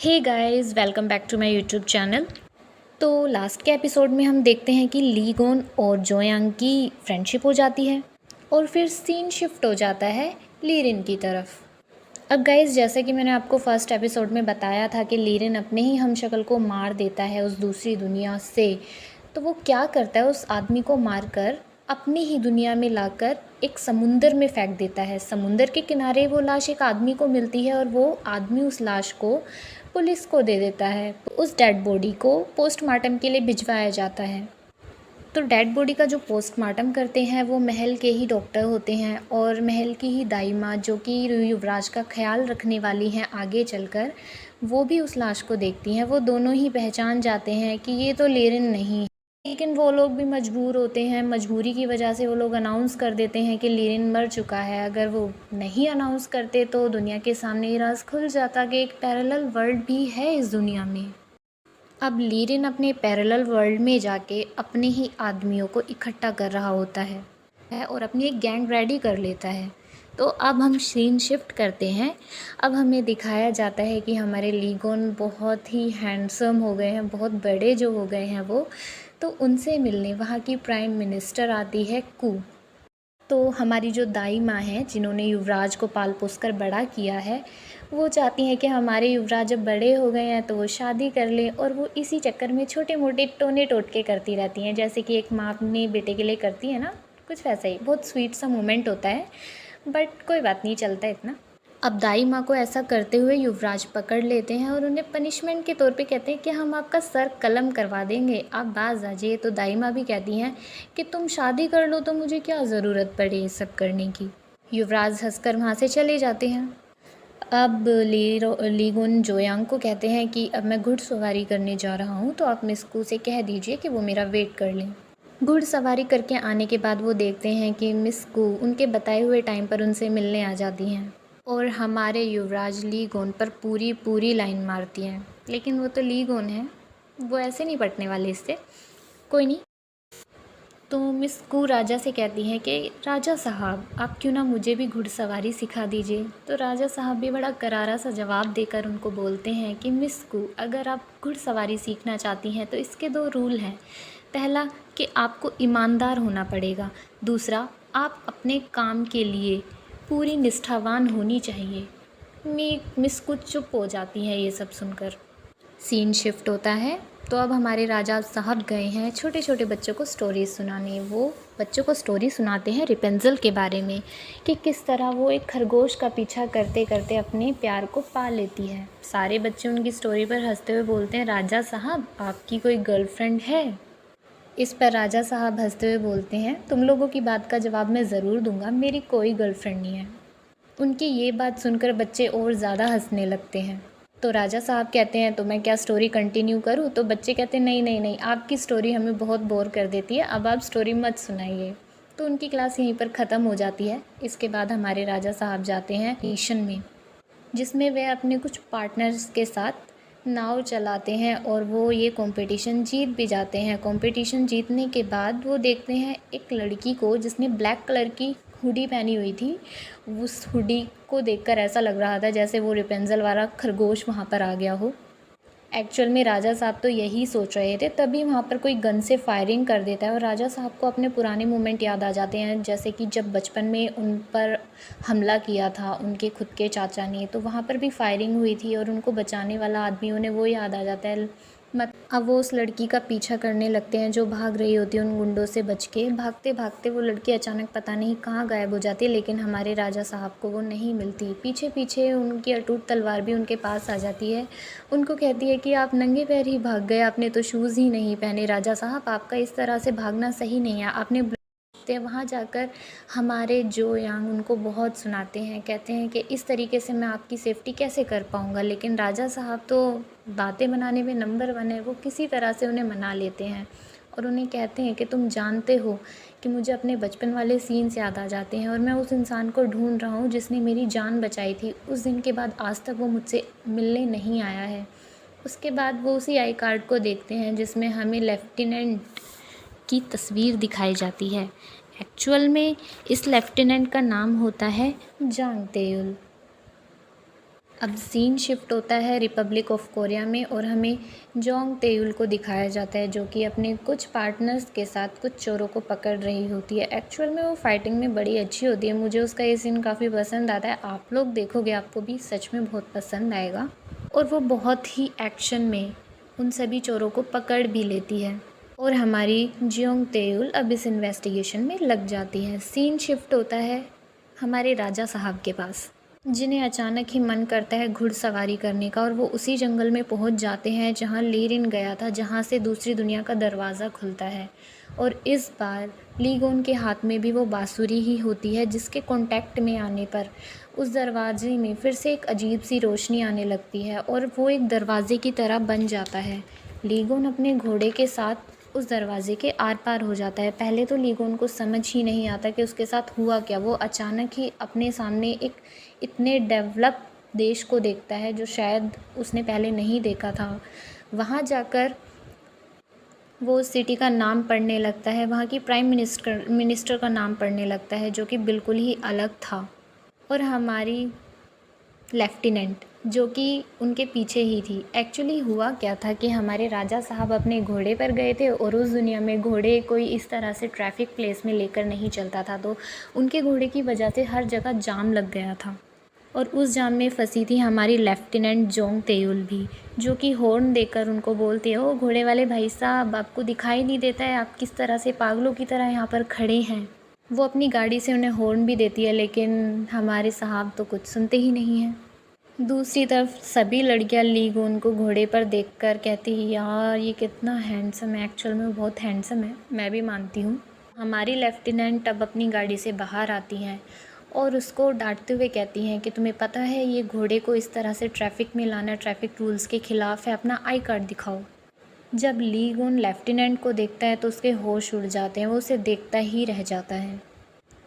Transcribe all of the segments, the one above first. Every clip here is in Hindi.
Hey guys, welcome back to my YouTube channel. तो लास्ट के एपिसोड में हम देखते हैं कि ली गोन और जो यांग की फ्रेंडशिप हो जाती है और फिर सीन शिफ्ट हो जाता है लीरिन की तरफ। अब गाइस, जैसे कि मैंने आपको फर्स्ट एपिसोड में बताया था कि लीरिन अपने ही हमशक्ल को मार देता है उस दूसरी दुनिया से। तो वो क्या करता है, उस आदमी को मारकर अपनी ही दुनिया में लाकर एक समुंदर में फेंक देता है। समुंदर के किनारे वो लाश एक आदमी को मिलती है और वो आदमी उस लाश को पुलिस को दे देता है। उस डेड बॉडी को पोस्टमार्टम के लिए भिजवाया जाता है। तो डेड बॉडी का जो पोस्टमार्टम करते हैं वो महल के ही डॉक्टर होते हैं और महल की ही दाई माँ, जो कि युवराज का ख्याल रखने वाली हैं आगे चलकर, वो भी उस लाश को देखती हैं। वो दोनों ही पहचान जाते हैं कि ये तो लेरिन नहीं है। लेकिन वो लोग भी मजबूर होते हैं। मजबूरी की वजह से वो लोग अनाउंस कर देते हैं कि लेरिन मर चुका है। अगर वो नहीं अनाउंस करते तो दुनिया के सामने ये राज खुल जाता कि एक पैरेलल वर्ल्ड भी है इस दुनिया में। अब लीरिन अपने पैरेलल वर्ल्ड में जाके अपने ही आदमियों को इकट्ठा कर रहा होता है और अपनी एक गैंग रेडी कर लेता है। तो अब हम सीन शिफ्ट करते हैं। अब हमें दिखाया जाता है कि हमारे ली गोन बहुत ही हैंडसम हो गए हैं, बहुत बड़े जो हो गए हैं वो। तो उनसे मिलने वहाँ की प्राइम मिनिस्टर आती है कू। तो हमारी जो दाई माँ हैं, जिन्होंने युवराज को पाल पोस कर बड़ा किया है, वो चाहती हैं कि हमारे युवराज जब बड़े हो गए हैं तो वो शादी कर लें। और वो इसी चक्कर में छोटे मोटे टोने टोटके करती रहती हैं, जैसे कि एक माँ अपने बेटे के लिए करती है ना, कुछ वैसा ही। बहुत स्वीट सा मोमेंट होता है, बट कोई बात नहीं, चलता है इतना। अब दाई माँ को ऐसा करते हुए युवराज पकड़ लेते हैं और उन्हें पनिशमेंट के तौर पे कहते हैं कि हम आपका सर कलम करवा देंगे, आप बाज आ जाइए। तो दाई माँ भी कहती हैं कि तुम शादी कर लो तो मुझे क्या ज़रूरत पड़े ये सब करने की। युवराज हंसकर वहाँ से चले जाते हैं। अब ली गोन जोयांग को कहते हैं कि अब मैं घुड़सवारी करने जा रहा हूँ, तो आप मिस कू से कह दीजिए कि वो मेरा वेट कर लें। घुड़सवारी करके आने के बाद वो देखते हैं कि मिस कू उनके बताए हुए टाइम पर उनसे मिलने आ जाती हैं और हमारे युवराज ली गोन पर पूरी पूरी लाइन मारती हैं। लेकिन वो तो ली गोन है, वो ऐसे नहीं पटने वाले इससे। कोई नहीं। तो मिस कू राजा से कहती हैं कि राजा साहब, आप क्यों ना मुझे भी घुड़सवारी सिखा दीजिए। तो राजा साहब भी बड़ा करारा सा जवाब देकर उनको बोलते हैं कि मिस कू, अगर आप घुड़सवारी सीखना चाहती हैं तो इसके दो रूल हैं। पहला कि आपको ईमानदार होना पड़ेगा। दूसरा, आप अपने काम के लिए पूरी निष्ठावान होनी चाहिए। मिस कू चुप हो जाती हैं ये सब सुनकर। सीन शिफ्ट होता है। तो अब हमारे राजा साहब गए हैं छोटे छोटे बच्चों को स्टोरी सुनाने। वो बच्चों को स्टोरी सुनाते हैं रेपुंज़ल के बारे में, कि किस तरह वो एक खरगोश का पीछा करते करते अपने प्यार को पा लेती है। सारे बच्चे उनकी स्टोरी पर हंसते हुए बोलते हैं, राजा साहब आपकी कोई गर्लफ्रेंड है? इस पर राजा साहब हंसते हुए बोलते हैं, तुम लोगों की बात का जवाब मैं ज़रूर दूंगा, मेरी कोई गर्लफ्रेंड नहीं है। उनकी ये बात सुनकर बच्चे और ज़्यादा हंसने लगते हैं। तो राजा साहब कहते हैं, तो मैं क्या स्टोरी कंटिन्यू करूँ? तो बच्चे कहते हैं, नहीं नहीं नहीं, आपकी स्टोरी हमें बहुत बोर कर देती है, अब आप स्टोरी मत सुनाइए। तो उनकी क्लास यहीं पर ख़त्म हो जाती है। इसके बाद हमारे राजा साहब जाते हैं मिशन में, जिसमें वे अपने कुछ पार्टनर्स के साथ नाव चलाते हैं और वो ये कंपटीशन जीत भी जाते हैं। कंपटीशन जीतने के बाद वो देखते हैं एक लड़की को जिसने ब्लैक कलर की हुडी पहनी हुई थी। उस हुडी को देखकर ऐसा लग रहा था जैसे वो रेपुंज़ल वाला खरगोश वहाँ पर आ गया हो। एक्चुअल में राजा साहब तो यही सोच रहे थे, तभी वहाँ पर कोई गन से फायरिंग कर देता है और राजा साहब को अपने पुराने मोमेंट याद आ जाते हैं, जैसे कि जब बचपन में उन पर हमला किया था उनके खुद के चाचा ने, तो वहाँ पर भी फायरिंग हुई थी और उनको बचाने वाला आदमी उन्हें वो याद आ जाता है। अब वो उस लड़की का पीछा करने लगते हैं जो भाग रही होती है उन गुंडों से बच के। भागते भागते वो लड़की अचानक पता नहीं कहाँ गायब हो जाती है, लेकिन हमारे राजा साहब को वो नहीं मिलती। पीछे पीछे उनकी अटूट तलवार भी उनके पास आ जाती है। उनको कहती है कि आप नंगे पैर ही भाग गए, आपने तो शूज़ ही नहीं पहने। राजा साहब, आपका इस तरह से भागना सही नहीं है, आपने वहाँ जाकर हमारे जो यांग उनको बहुत सुनाते हैं, कहते हैं कि इस तरीके से मैं आपकी सेफ्टी कैसे कर पाऊँगा। लेकिन राजा साहब तो बातें बनाने में नंबर 1 है। वो किसी तरह से उन्हें मना लेते हैं और उन्हें कहते हैं कि तुम जानते हो कि मुझे अपने बचपन वाले सीन्स याद आ जाते हैं और मैं उस इंसान को ढूंढ रहा हूँ जिसने मेरी जान बचाई थी। उस दिन के बाद आज तक वो मुझसे मिलने नहीं आया है। उसके बाद वो उसी आई कार्ड को देखते हैं जिसमें हमें लेफ्टिनेंट की तस्वीर दिखाई जाती है। एक्चुअल में इस लेफ्टिनेंट का नाम होता है जांग तेयुल। अब सीन शिफ्ट होता है रिपब्लिक ऑफ कोरिया में और हमें जोंग तेयुल को दिखाया जाता है, जो कि अपने कुछ पार्टनर्स के साथ कुछ चोरों को पकड़ रही होती है। एक्चुअल में वो फाइटिंग में बड़ी अच्छी होती है, मुझे उसका ये सीन काफ़ी पसंद आता है। आप लोग देखोगे आपको भी सच में बहुत पसंद आएगा। और वो बहुत ही एक्शन में उन सभी चोरों को पकड़ भी लेती है और हमारी जियोंग तेयुल अब इस इन्वेस्टिगेशन में लग जाती है। सीन शिफ्ट होता है हमारे राजा साहब के पास, जिन्हें अचानक ही मन करता है घुड़सवारी करने का, और वो उसी जंगल में पहुंच जाते हैं जहां लीरिन गया था, जहां से दूसरी दुनिया का दरवाज़ा खुलता है। और इस बार लीगोन के हाथ में भी वो बांसुरी ही होती है, जिसके कांटेक्ट में आने पर उस दरवाजे में फिर से एक अजीब सी रोशनी आने लगती है और वो एक दरवाजे की तरह बन जाता है। लीगोन अपने घोड़े के साथ उस दरवाजे के आर पार हो जाता है। पहले तो लीगोन को समझ ही नहीं आता कि उसके साथ हुआ क्या। वो अचानक ही अपने सामने एक इतने डेवलप देश को देखता है जो शायद उसने पहले नहीं देखा था। वहाँ जाकर वो उस सिटी का नाम पढ़ने लगता है, वहाँ की प्राइम मिनिस्टर का नाम पढ़ने लगता है, जो कि बिल्कुल ही अलग था। और हमारी लेफ्टिनेंट जो कि उनके पीछे ही थी। एक्चुअली हुआ क्या था कि हमारे राजा साहब अपने घोड़े पर गए थे और उस दुनिया में घोड़े कोई इस तरह से ट्रैफिक प्लेस में लेकर नहीं चलता था, तो उनके घोड़े की वजह से हर जगह जाम लग गया था। और उस जाम में फंसी थी हमारी लेफ्टिनेंट जोंग तेयुल भी, जो कि हॉर्न देकर उनको बोलती है, ओ घोड़े वाले भाई साहब, आपको दिखाई नहीं देता है, आप किस तरह से पागलों की तरह यहाँ पर खड़े हैं। वो अपनी गाड़ी से उन्हें हॉर्न भी देती है, लेकिन हमारे साहब तो कुछ सुनते ही नहीं हैं। दूसरी तरफ सभी लड़कियां लीगोन को घोड़े पर देखकर कहती है, यार ये कितना हैंडसम है। एक्चुअल में वो बहुत हैंडसम है, मैं भी मानती हूँ। हमारी लेफ्टिनेंट अब अपनी गाड़ी से बाहर आती हैं और उसको डांटते हुए कहती हैं कि तुम्हें पता है ये घोड़े को इस तरह से ट्रैफिक में लाना ट्रैफिक रूल्स के ख़िलाफ़ है, अपना आई कार्ड दिखाओ। जब लीगोन लेफ्टिनेंट को देखता है तो उसके होश उड़ जाते हैं, वो उसे देखता ही रह जाता है,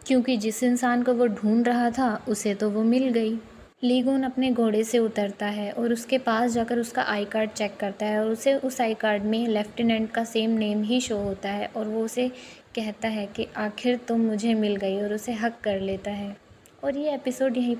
क्योंकि जिस इंसान को वो ढूंढ रहा था उसे तो वो मिल गई। लीगोन अपने घोड़े से उतरता है और उसके पास जाकर उसका आई कार्ड चेक करता है और उसे उस आई कार्ड में लेफ्टिनेंट का सेम नेम ही शो होता है और वो उसे कहता है कि आखिर तुम मुझे मिल गई, और उसे हक कर लेता है। और ये एपिसोड यहीं